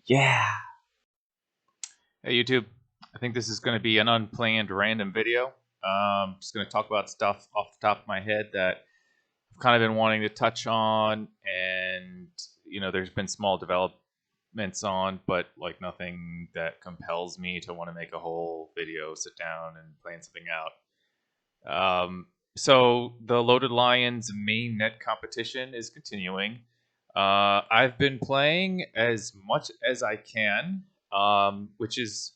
Yeah. Hey YouTube, I think this is going to be an unplanned random video. Just going to talk about stuff off the top of my head that I've kind of been wanting to touch on, and there's been small developments on, but like nothing that compels me to want to make a whole video, sit down and plan something out. So the Loaded Lions main net competition is continuing. I've been playing as much as I can, which is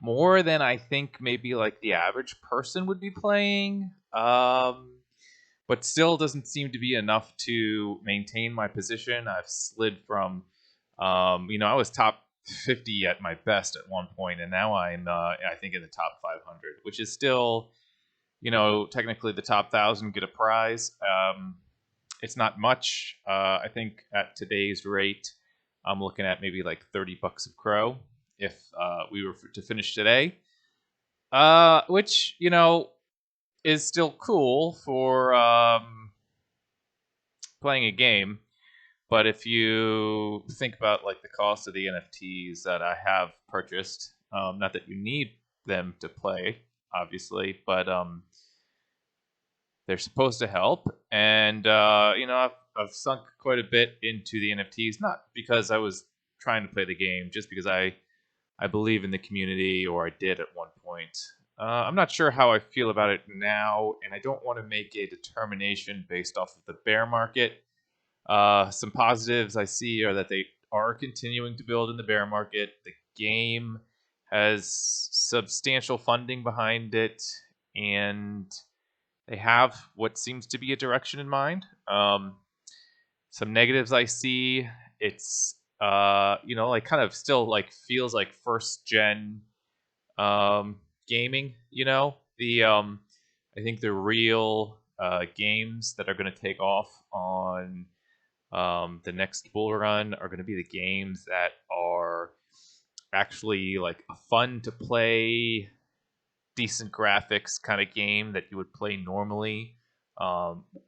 more than I think maybe like the average person would be playing, but still doesn't seem to be enough to maintain my position. I've slid from, I was top 50 at my best at one point, and now I'm, I think, in the top 500, which is still, technically the top 1,000 get a prize. It's not much. I think at today's rate, I'm looking at maybe like $30 of Crow if we were to finish today, which is still cool for playing a game. But if you think about like the cost of the NFTs that I have purchased, not that you need them to play, obviously, but they're supposed to help, and I've sunk quite a bit into the NFTs, not because I was trying to play the game, just because I believe in the community, or I did at one point. I'm not sure how I feel about it now, and I don't want to make a determination based off of the bear market. Some positives I see are that they are continuing to build in the bear market. The game has substantial funding behind it, and they have what seems to be a direction in mind. Some negatives I see, it's like kind of still like feels like first gen gaming. I think the real games that are going to take off on the next bull run are going to be the games that are actually like a fun to play, decent graphics kind of game that you would play normally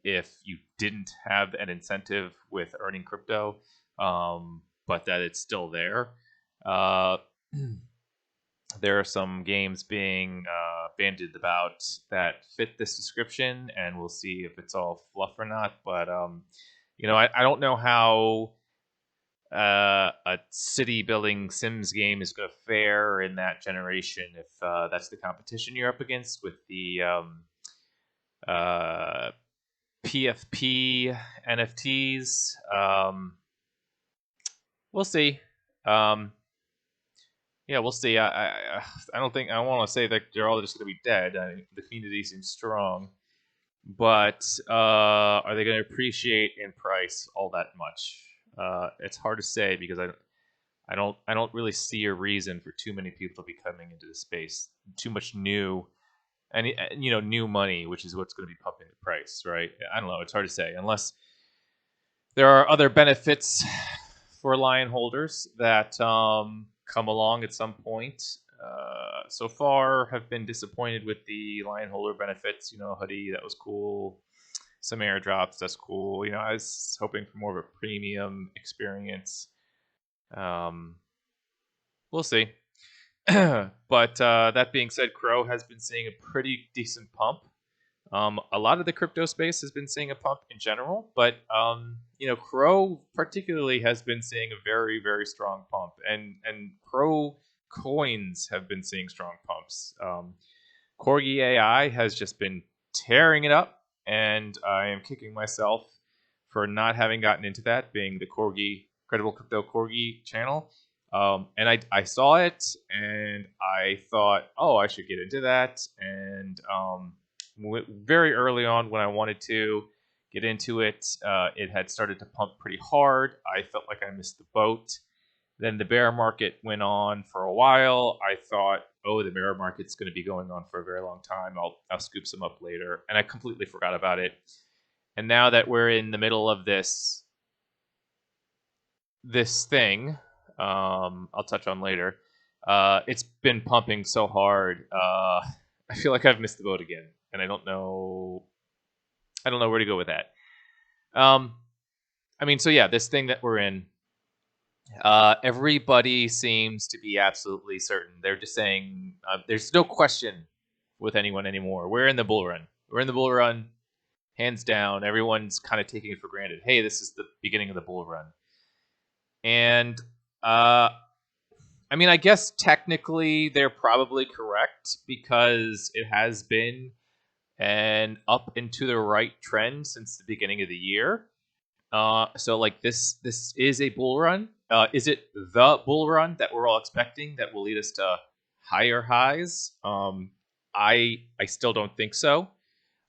if you didn't have an incentive with earning crypto, but that it's still there. There are some games being bandied about that fit this description, and we'll see if it's all fluff or not. But I don't know how a city building Sims game is going to fare in that generation if that's the competition you're up against with the PFP NFTs. We'll see. We'll see. I don't think I want to say that they're all just going to be dead. The community seems strong, but are they going to appreciate in price all that much? It's hard to say because I don't really see a reason for too many people to be coming into the space. Too much new, and new money, which is what's going to be pumping the price, right? I don't know. It's hard to say unless there are other benefits for Lion holders that come along at some point. So far, have been disappointed with the Lion holder benefits. Hoodie, that was cool. Some airdrops, that's cool. I was hoping for more of a premium experience. We'll see. But that being said, Crow has been seeing a pretty decent pump. A lot of the crypto space has been seeing a pump in general, but Crow particularly has been seeing a very, very strong pump, and Crow coins have been seeing strong pumps. Corgi AI has just been tearing it up, and I am kicking myself for not having gotten into that, being the Corgi Credible Crypto Corgi channel. And I saw it, and I thought, oh, I should get into that, and very early on when I wanted to get into it, it had started to pump pretty hard. I felt like I missed the boat. Then the bear market went on for a while. I thought, oh, the bear market's going to be going on for a very long time. I'll scoop some up later, and I completely forgot about it. And now that we're in the middle of this thing, I'll touch on later. It's been pumping so hard. I feel like I've missed the boat again, and I don't know where to go with that. I mean, so yeah, this thing that we're in, everybody seems to be absolutely certain. They're just saying there's no question with anyone anymore. We're in the bull run. We're in the bull run, hands down. Everyone's kind of taking it for granted. Hey, this is the beginning of the bull run. And I mean, I guess technically they're probably correct because it has been an up and to the right trend since the beginning of the year. So like this is a bull run. Is it the bull run that we're all expecting that will lead us to higher highs? I still don't think so.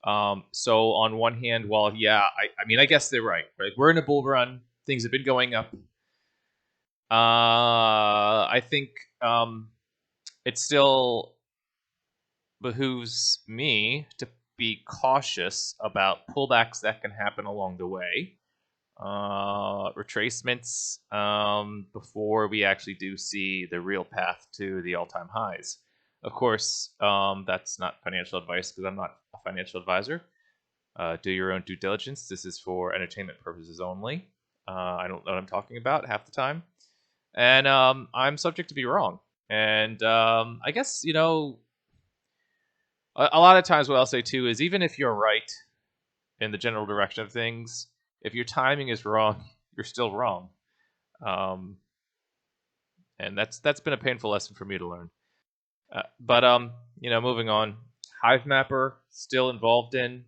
So on one hand, while yeah, I mean I guess they're right. Right, we're in a bull run. Things have been going up. I think it still behooves me to be cautious about pullbacks that can happen along the way. Retracements before we actually do see the real path to the all-time highs. Of course, that's not financial advice because I'm not a financial advisor. Do your own due diligence. This is for entertainment purposes only. I don't know what I'm talking about half the time. And I'm subject to be wrong. And I guess, you know, a lot of times what I'll say too is even if you're right in the general direction of things, if your timing is wrong, you're still wrong. And that's been a painful lesson for me to learn. But you know, moving on, Hivemapper still involved in.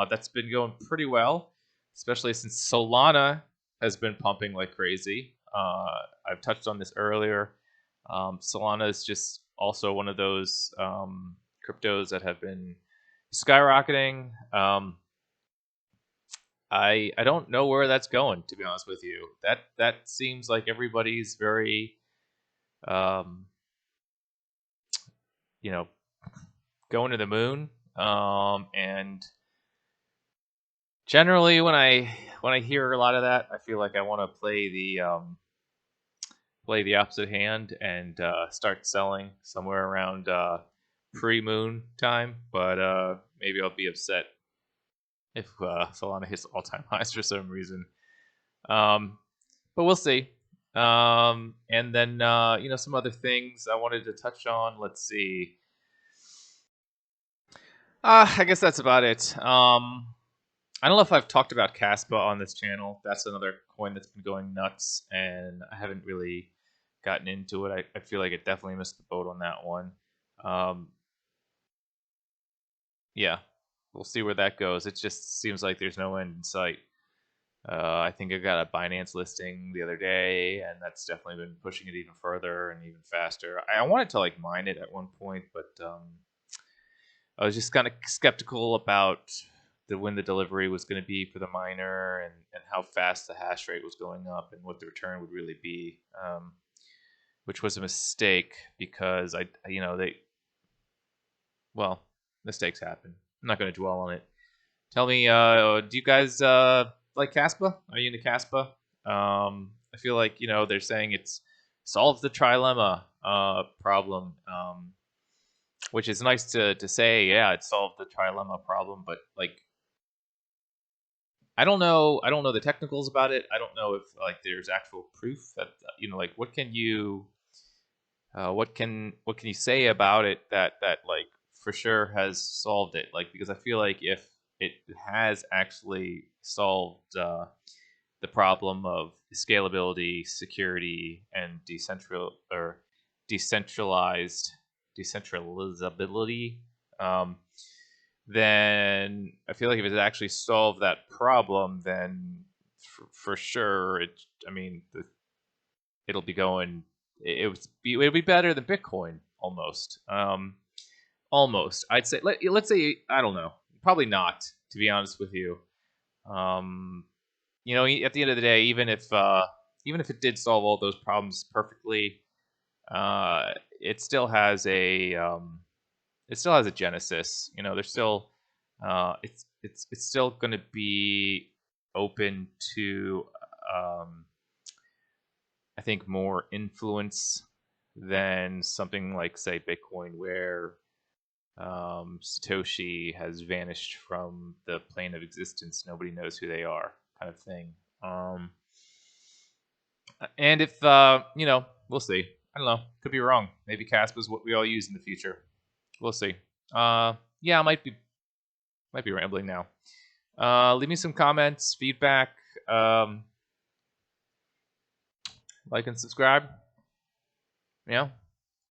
That's been going pretty well, especially since Solana has been pumping like crazy. I've touched on this earlier. Solana is just also one of those cryptos that have been skyrocketing. I don't know where that's going, to be honest with you. That seems like everybody's very you know, going to the moon. And generally when I hear a lot of that, I feel like I want to play the opposite hand and start selling somewhere around pre-moon time. But maybe I'll be upset if Solana hits all-time highs for some reason. But we'll see. And then you know, some other things I wanted to touch on. Let's see. I guess that's about it. I don't know if I've talked about Kaspa on this channel. That's another coin that's been going nuts, and I haven't really gotten into it. I feel like it definitely missed the boat on that one. Yeah, we'll see where that goes. It just seems like there's no end in sight. I think I got a Binance listing the other day, and that's definitely been pushing it even further and even faster. I wanted to like mine it at one point, but I was just kind of skeptical about when the delivery was going to be for the miner and how fast the hash rate was going up and what the return would really be, which was a mistake because well, mistakes happen. I'm not going to dwell on it. Tell me, do you guys like Kaspa? Are you into Kaspa? I feel like, you know, they're saying it's solves the trilemma problem, which is nice to say. Yeah, it solved the trilemma problem, but like, I don't know the technicals about it. I don't know if like there's actual proof that, you know, like what can you say about it that like for sure has solved it? Like, because I feel like if it has actually solved the problem of scalability, security, and decentralizability, then I feel like if it actually solved that problem, then for sure I mean, it'll be going. It would be better than Bitcoin almost. Almost. I'd say let's say, I don't know. Probably not, to be honest with you. You know, at the end of the day, even if it did solve all those problems perfectly, it still has a genesis. You know, there's still it's still going to be open to I think more influence than something like, say, Bitcoin, where Satoshi has vanished from the plane of existence. Nobody knows who they are. kind of thing. And if you know, we'll see. I don't know. Could be wrong. Maybe Kaspa is what we all use in the future. We'll see. Yeah, I might be rambling now. Leave me some comments, feedback. Like and subscribe. Yeah.